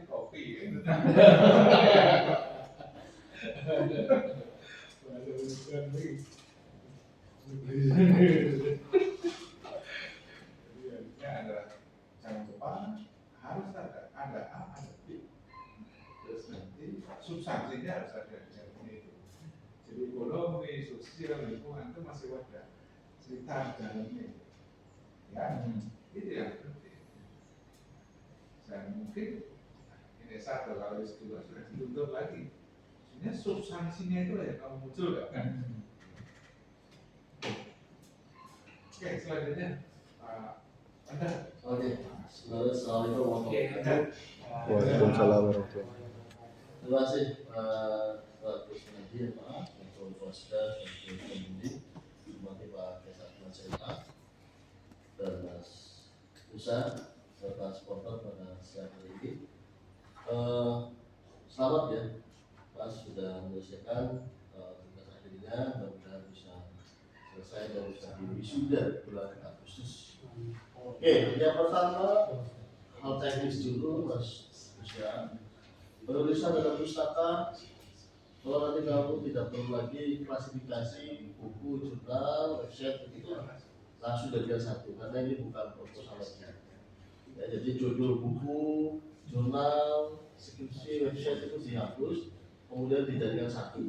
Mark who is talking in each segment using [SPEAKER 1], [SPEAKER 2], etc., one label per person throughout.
[SPEAKER 1] kopi. Ada jangan lupa harus ada A, ada B. Terus nanti substansinya harus ada di dalam itu. Jadi ekonomi, sosial, lingkungan itu masih ada cerita dalamnya. Ya, itu yang penting. Dan mungkin ini satu kalau S2 sudah dituntut lagi. Sebenarnya substansinya itu ya kamu muncul kan? Oke, selanjutnya Anda.
[SPEAKER 2] Oke, assalamualaikum warahmatullahi wabarakatuh.
[SPEAKER 3] Waalaikumsalam warahmatullahi wabarakatuh.
[SPEAKER 2] Terima kasih Pak Kusnadi, Pak Menko Polhukam dan Kementerian terima kasih Pak Kesat Masyarakat dan Mas Usa serta supporter pada siang hari ini. Selamat ya, Mas sudah menyelesaikan tugas akhirnya, mudah-mudahan bisa selesai dan bisa diwisuda bulan Agustus. Oke, yang pertama hal teknis dulu Mas Usa. Penulisan dalam pustaka, kalau nanti kamu tidak perlu lagi klasifikasi buku, jurnal, website itu langsung jadikan satu, karena ini bukan proposal lagi. Ya, jadi judul buku, jurnal, skripsi, website itu dihapus, kemudian dijadikan satu,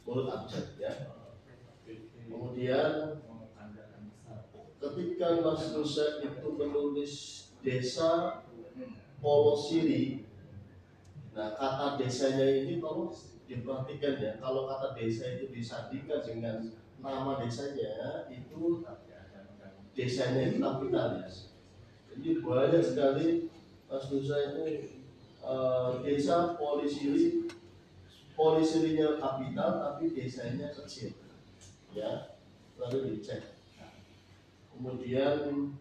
[SPEAKER 2] menurut abjad ya. Kemudian ketika Mas Nusa itu menulis desa Polosiri, nah kata desanya ini kalau diperhatikan ya, kalau kata desa itu disandingkan dengan nama desanya itu desanya itu kapital ya. Jadi banyak sekali Mas Nusa itu desa Polisiri, Polisirinya kapital tapi desanya kecil ya, lalu dicek. Kemudian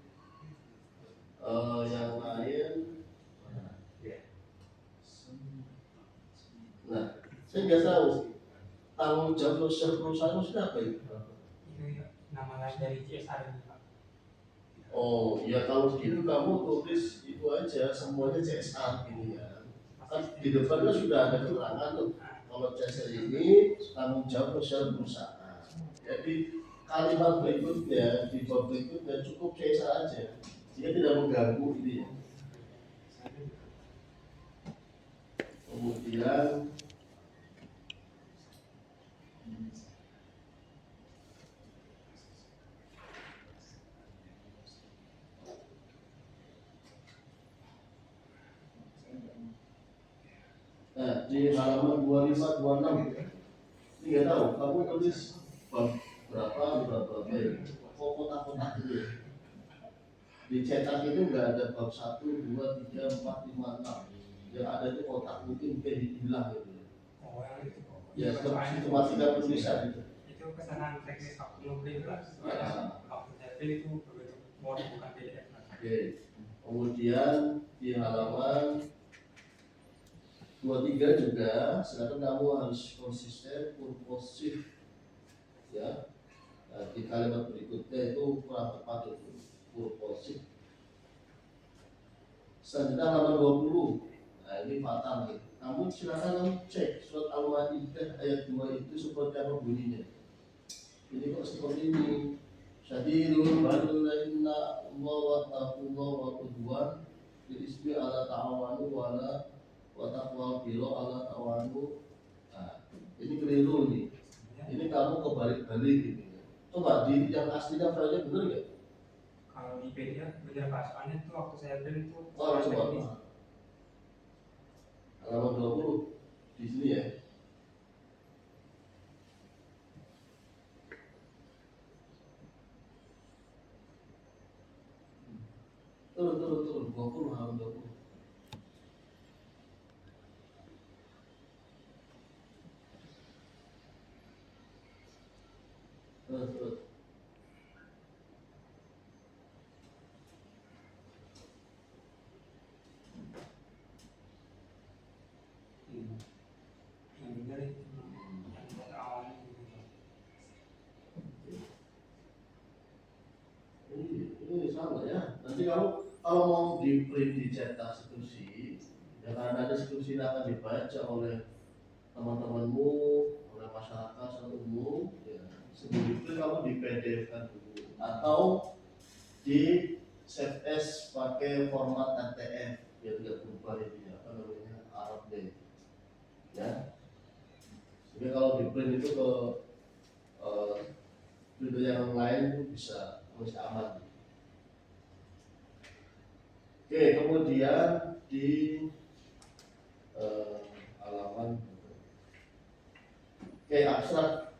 [SPEAKER 2] yang lain, nah saya nggak tahu tanggung jawab perusahaan sudah apa itu?
[SPEAKER 4] Itu nama lain dari CSR ini Pak.
[SPEAKER 2] Oh ya, kalau gitu kamu tulis itu aja semuanya CSR gitu ya. Kan di depannya sudah ada keterangan tuh, kalau CSR ini tanggung jawab perusahaan. Jadi kalimat berikutnya di bab berikutnya cukup CSR aja, dia tidak mengganggu ini ya. Kemudian nah, di halaman 25-26 ini nggak tahu kamu tulis bab berapa ya, kotak-kotak itu ya. Dicetak itu nggak ada bab 1, 2, 3, 4, 5, 6 yang ada itu kotak, mungkin hilang gitu ya.
[SPEAKER 4] Oh yang itu.
[SPEAKER 2] Ya seperti sistematika penulisan itu.
[SPEAKER 4] Itu pesanan teknis waktu ngeprint Pak. Waktu saya print itu begitu mau bukan PDF.
[SPEAKER 2] Oke. Kemudian di halaman 23 juga, sekarang kamu harus konsisten, purposif ya. Nah, di kalimat berikutnya itu kurang tepat itu, purposif. Selanjutnya halaman 20. Nah ini fatal nih. Kamu silakan kamu cek surat Al-Maidah ayat 2 itu seperti apa bunyinya. Ini kok seperti ini. Syadidul balina wa taqullah wa qudwan biismi ala ta'awanu wa ala wa taqwa bilo ala ta'awanu. Nah, ini keliru nih. Ini kamu kebalik-balik gitu. Coba di yang aslinya filenya benar nggak?
[SPEAKER 4] Kalau di PDF benar Pak, soalnya itu waktu saya print itu.
[SPEAKER 2] Oh, coba. Halaman 20 di sini ya. Turun 20 halaman 20. Terus.
[SPEAKER 4] Yang benar itu yang awalnya gitu.
[SPEAKER 2] Ini sama ya. Nanti kamu kalau mau di print dicetak skripsi Ya karena diskusi ini akan dibaca oleh teman-temanmu, oleh masyarakat secara umum, ya sebelum itu kamu di PDF kan dulu, atau di save as pakai format RTF biar tidak berubah ini apa namanya Arabnya, ya. Jadi kalau di print itu ke printer yang lain itu bisa masih aman. Oke, kemudian di halaman abstrak.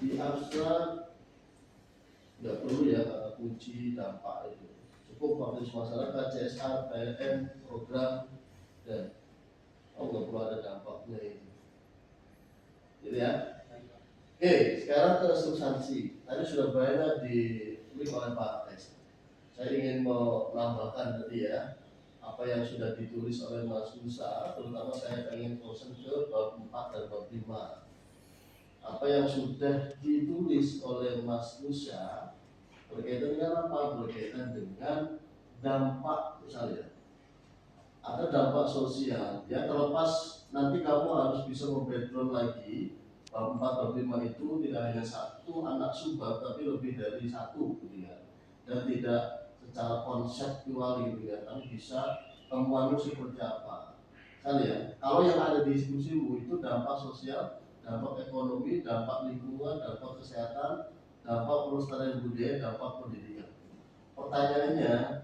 [SPEAKER 2] Di abstrak nggak perlu ya kunci dampak itu. Cukup aktivitas masyarakat, CSR, PLN, program, dan nggak perlu ada dampaknya itu. Gitu ya. Oke, sekarang ke substansi. Tadi sudah banyak ditulis oleh Pak Tes. Saya ingin menambahkan tadi ya apa yang sudah ditulis oleh Mas Nusa, terutama saya ingin concern ke bab 4 dan bab 5. Apa yang sudah ditulis oleh Mas Nusa berkaitan dengan apa? Berkaitan dengan dampak misalnya. Ada dampak sosial, ya terlepas nanti kamu harus bisa membackground lagi bab 4 bab 5 itu tidak hanya satu anak subbab tapi lebih dari satu gitu ya. Dan tidak secara konseptual gitu ya, tapi bisa temuanmu seperti apa. Kan ya, kalau yang ada di diskusimu itu dampak sosial, dampak ekonomi, dampak lingkungan, dampak kesehatan, dampak pelestarian budaya, dampak pendidikan. Pertanyaannya,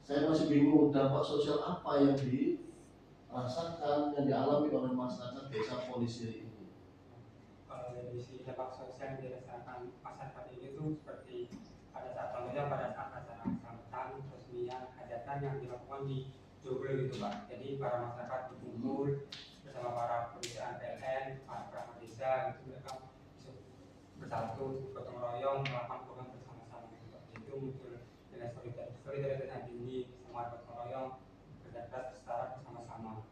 [SPEAKER 2] saya masih bingung dampak sosial apa yang dirasakan, yang dialami oleh masyarakat desa Polisiri ini.
[SPEAKER 4] Kalau dari sisi dampak sosial yang dirasakan masyarakat ini tuh seperti pada saat contohnya pada saat acara sambutan, resmian, hajatan yang dilakukan di Joglo gitu Pak. Jadi para masyarakat berkumpul bersama para perusahaan PLN, para perangkat desa gitu, mereka bisa bersatu, gotong royong melakukan program bersama-sama gitu Pak. Itu muncul nilai solidaritas yang tinggi, semua gotong royong kerja keras secara bersama-sama.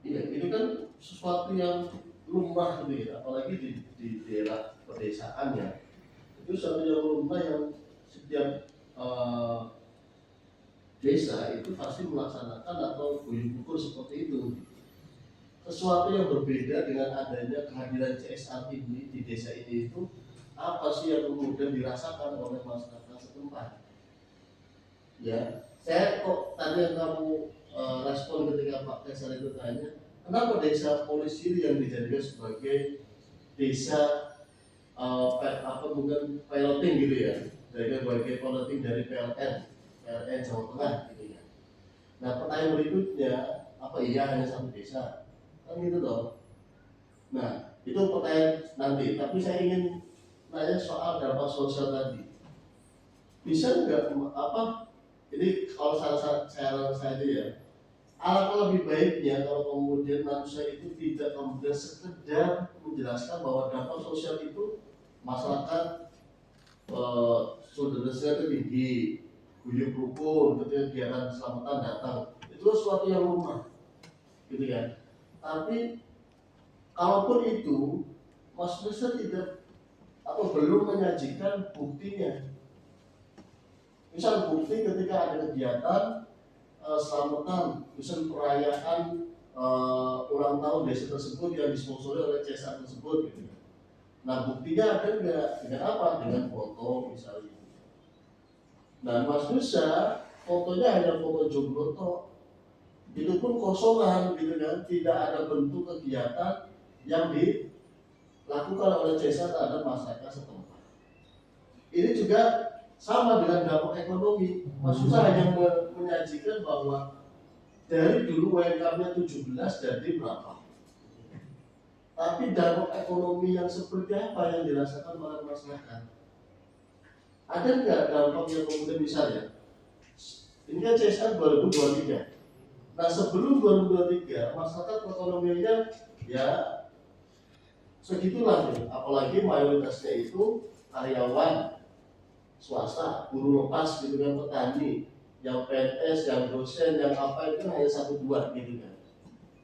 [SPEAKER 2] Iya, itu kan sesuatu yang lumrah gitu ya, apalagi di daerah pedesaan ya. Itu sesuatu yang lumrah yang setiap desa itu pasti melaksanakan atau guyub ukur seperti itu. Sesuatu yang berbeda dengan adanya kehadiran CSR ini di desa ini itu apa sih yang kemudian dirasakan oleh masyarakat setempat? Ya, saya kok tadi yang kamu respon ketika Pak Tesar itu tanya, kenapa desa Polisiri yang dijadikan sebagai desa bukan piloting gitu ya, sebagai piloting dari PLN Jawa Tengah gitu ya. Nah pertanyaan berikutnya, apa iya hanya satu desa? Kan gitu dong. Nah itu pertanyaan nanti, tapi saya ingin nanya soal dampak sosial tadi. Bisa nggak jadi kalau saya itu ya, alangkah lebih baiknya kalau kemudian manusia itu tidak kemudian sekedar menjelaskan bahwa dampak sosial itu masyarakat solidaritasnya itu tinggi, guyub rukun, kegiatan keselamatan datang, itu sesuatu yang lumrah, gitu kan. Tapi kalaupun itu, Mas Nusa tidak atau belum menyajikan buktinya. Misal bukti ketika ada kegiatan selamatan, misal perayaan ulang tahun desa tersebut yang disponsori oleh CSR tersebut, gitu kan. Nah buktinya ada nggak? Dengan apa? Dengan foto misalnya. Nah Mas Nusa fotonya hanya foto Joglo, itu pun kosongan gitu kan, tidak ada bentuk kegiatan yang dilakukan oleh CSR terhadap masyarakat setempat. Ini juga sama dengan dampak ekonomi. Mas Nusa hanya menyajikan bahwa dari dulu UMK-nya 17 jadi berapa. Tapi dampak ekonomi yang seperti apa yang dirasakan oleh masyarakat? Ada nggak dampak yang kemudian misalnya? Ini kan CSR 2023. Nah sebelum 2023 masyarakat perekonomiannya ya segitulah gitu. Apalagi mayoritasnya itu karyawan swasta, buruh lepas gitu kan, petani, yang PNS, yang dosen, yang apa itu hanya 1-2 gitu kan.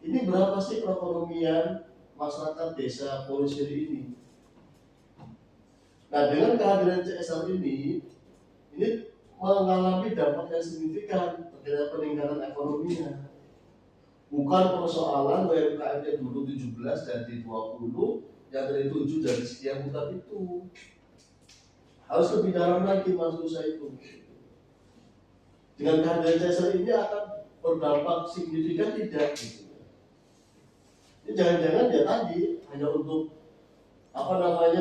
[SPEAKER 2] Ini berapa sih perekonomian masyarakat desa Polisiri ini? Nah dengan kehadiran CSR ini mengalami dampak yang signifikan terkait peningkatan ekonominya. Bukan persoalan UMKM-nya dulu 17 jadi 20, yang dari 7 dari sekian, bukan itu. Harus lebih dalam lagi maksud saya itu. Dengan kehadiran CSR ini akan berdampak signifikan tidak gitu. Ini jangan-jangan ya tadi hanya untuk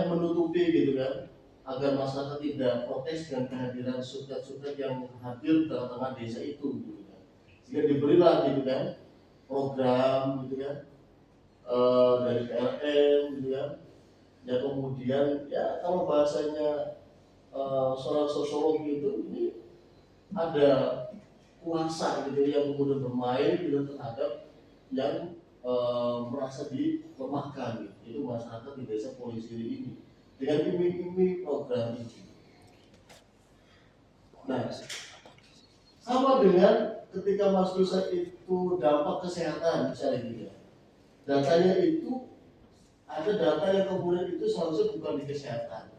[SPEAKER 2] menutupi gitu kan, agar masyarakat tidak protes dengan kehadiran suket-suket yang hadir di tengah-tengah desa itu gitu kan. Sehingga diberilah gitu kan program gitu kan dari PLN gitu kan. Ya kemudian ya kalau bahasanya seorang sosiologi itu ini ada kuasa gitu yang kemudian bermain gitu terhadap yang merasa dilemahkan gitu. Itu masyarakat di desa Polisi ini dengan iming-iming program ini. Nah, sama dengan ketika Mas Nusa itu dampak kesehatan misalnya gitu. Datanya itu ada data yang kemudian itu seharusnya bukan di kesehatan,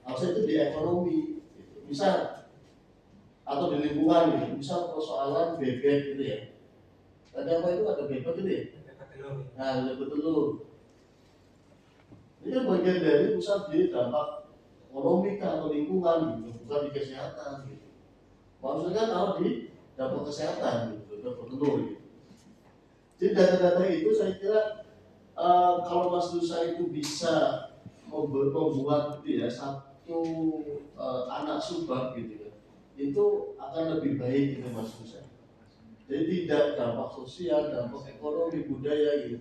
[SPEAKER 2] harusnya itu di ekonomi gitu. Misal atau di lingkungan gitu, misal persoalan bebek gitu ya. Ada apa itu ada bebek gitu ya? Nah, betul. Ini kan bagian dari pusat di dampak ekonomi atau lingkungan gitu, bukan di kesehatan gitu. Maksudnya kalau di dampak kesehatan gitu, betul gitu. Jadi data-data itu saya kira kalau Mas Nusa itu bisa membuat gitu ya satu anak subak gitu ya, itu akan lebih baik gitu Mas Nusa. Jadi tidak dampak sosial, dampak ekonomi, budaya gitu.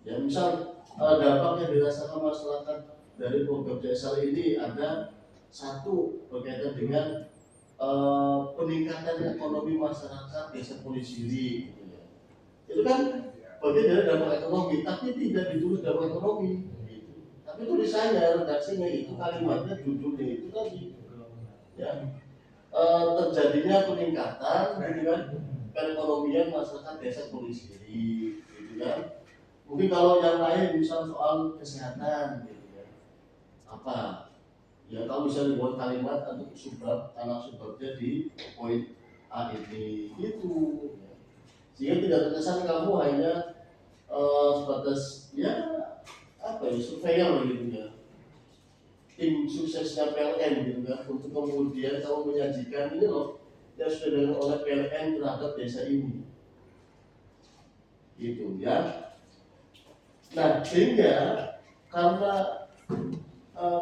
[SPEAKER 2] Ya misal dampak yang dirasakan masyarakat dari program CSR ini ada satu berkaitan dengan peningkatan ekonomi masyarakat desa Polisiri gitu ya. Itu kan bagian dari dampak ekonomi, tapi tidak ditulis dampak ekonomi gitu. Tapi tulisannya, redaksinya itu kalimatnya, judulnya itu tadi ya terjadinya peningkatan gitu kan perekonomian masyarakat desa Polisiri gitu kan. Mungkin kalau yang lain misal soal kesehatan gitu ya, apa ya kalau misalnya buat kalimat untuk subbab anak subbabnya di poin A ini gitu ya. Sehingga tidak terkesan kamu hanya sebatas ya surveyor gitu ya, tim suksesnya PLN gitu kan, untuk kemudian kamu menyajikan ini loh yang sudah dilakukan oleh PLN terhadap desa ini gitu ya. Nah sehingga karena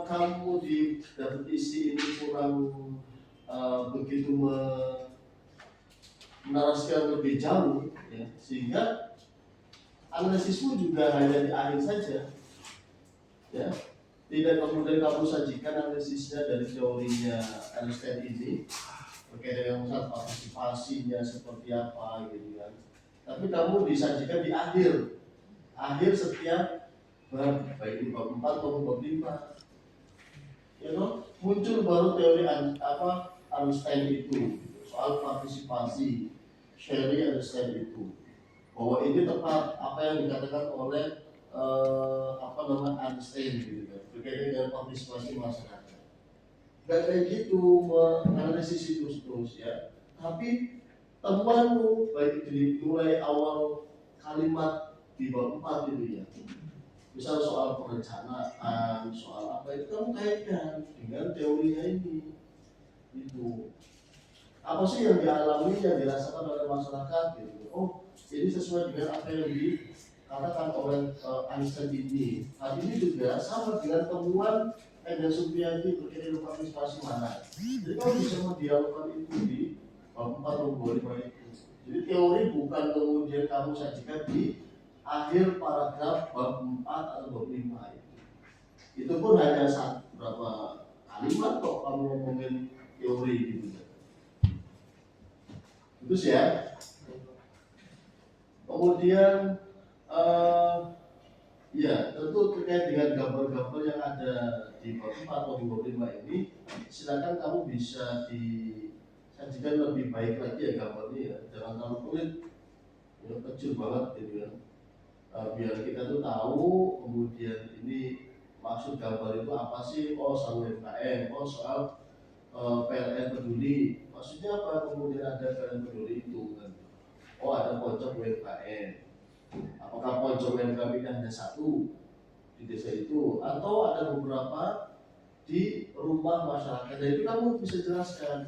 [SPEAKER 2] kamu di dapat isi ini kurang begitu menarasikan lebih jauh ya, sehingga analisismu juga hanya di akhir saja ya, tidak kemudian kamu sajikan analisisnya dari teorinya Einstein ini berkaitan dengan misal partisipasinya seperti apa gitu kan, tapi kamu disajikan di akhir setiap bab, baik di bab 4 maupun bab 5 ya toh, muncul baru teori Einstein itu soal partisipasi. Sherry Einstein itu bahwa ini tepat apa yang dikatakan oleh Einstein gitu kan, berkaitan dengan partisipasi masyarakat. Dan kayak gitu menganalisis itu terus ya. Tapi temuanmu baik dari mulai awal kalimat di bab 4 itu ya, misal soal perencanaan, soal apa itu kamu kaitkan dengan teorinya ini. Itu apa sih yang dialami, yang dirasakan oleh masyarakat gitu. Oh, ini sesuai dengan apa yang dikatakan oleh Einstein ini. Hal ini juga sama dengan temuan Enda Supriyadi berkaitan dengan partisipasi mana. Jadi kamu bisa mendialogkan itu di bab 4 atau 5 itu. Jadi teori bukan kemudian kamu sajikan di akhir paragraf bab 4 atau bab 5 itu. Itu pun hanya berapa kalimat kok kamu ngomongin teori gitu. Itu sih ya. Kemudian ya tentu terkait dengan gambar-gambar yang ada di bab 4 atau di bab 5 ini, silakan kamu bisa disajikan lebih baik lagi ya gambarnya ya, jangan terlalu pelit ya, kecil banget gitu kan. Biar kita tuh tahu kemudian ini maksud gambar itu apa sih, oh soal UMKM, oh soal PLN peduli. Maksudnya apa? Kemudian ada PLN peduli itu kan? Oh, ada pojok UMKM. Apakah pojok UMKM ini hanya satu di desa itu, atau ada beberapa di rumah masyarakat? Dan itu kamu bisa jelaskan.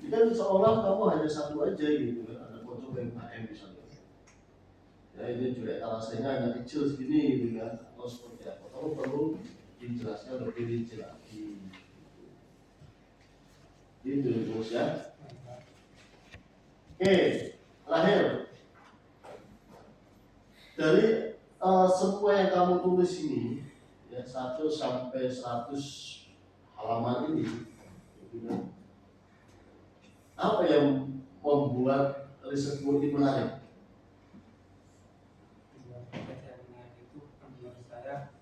[SPEAKER 2] Ini kan seolah kamu hanya satu aja gitu kan, ada pojok UMKM misalnya. Ya itu juga alasannya hanya kecil segini gitu kan, atau seperti apa? Kamu perlu dijelaskan lebih rinci lagi. Itu terus ya. Oke, terakhir dari semua yang kamu tulis ini ya 1 sampai 100 halaman ini, gitu kan, apa yang membuat risetmu ini menarik?
[SPEAKER 4] Yang menarik itu menurut saya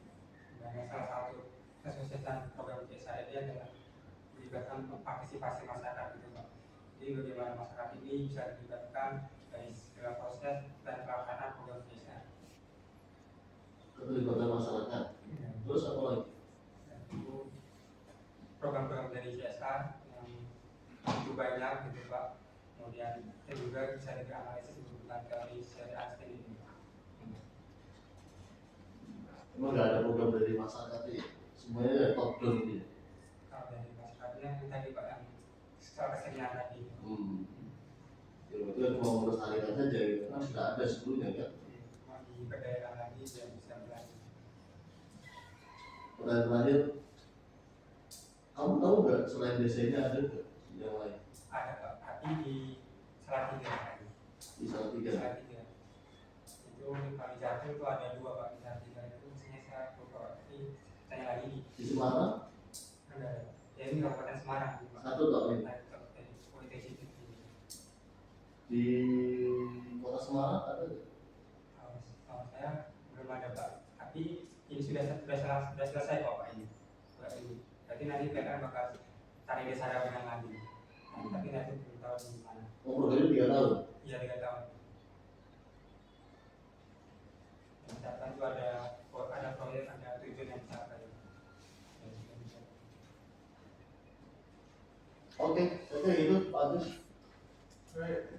[SPEAKER 4] sebagai salah satu kesuksesan program CSR ini adalah melibatkan partisipasi masyarakat gitu Pak. Jadi bagaimana masyarakat ini bisa dilibatkan dari segala proses dan pelaksanaan program CSR.
[SPEAKER 2] Keterlibatan masyarakat. Terus apa lagi?
[SPEAKER 4] Dan itu program-program dari CSR yang begitu banyak gitu Pak. Kemudian itu juga bisa dianalisis menggunakan teori Sherry Einstein ini.
[SPEAKER 2] Emang nggak ada program dari masyarakat ya? Semuanya dari top down gitu.
[SPEAKER 4] Kalau dari masyarakatnya yang tadi Pak yang secara kesenian tadi.
[SPEAKER 2] Ya itu kan cuma melestarikan saja gitu. Kan sudah ada sebelumnya kan.
[SPEAKER 4] Cuma diberdayakan lagi biar bisa berlanjut.
[SPEAKER 2] Pertanyaan terakhir, kamu tahu nggak selain desa ini ada nggak yang lain?
[SPEAKER 4] Ada Pak, tapi di Salatiga kan.
[SPEAKER 2] Di Salatiga.
[SPEAKER 4] Salatiga. Itu kalau di Jatim itu ada 2 Pak, di Salatiga itu misalnya saya lupa Pak, tapi tanya lagi
[SPEAKER 2] Di Semarang
[SPEAKER 4] ada. Ya ini Kabupaten Semarang gitu, Pak.
[SPEAKER 2] satu tak ini.
[SPEAKER 4] Politik itu.
[SPEAKER 2] Di kota Semarang ada nggak?
[SPEAKER 4] Kalau saya belum ada Pak, tapi ini sudah selesai kok Pak ini. Pak ini. Berarti nanti PLN bakal cari desa yang lagi. Tapi nanti belum tahu di mana.
[SPEAKER 2] Oh, programnya 3 tahun.
[SPEAKER 4] Iya 3 tahun. Misalkan itu ada proyek, ada tujuan yang dicapai.
[SPEAKER 2] Oke, itu Pak Agus.
[SPEAKER 1] Baik.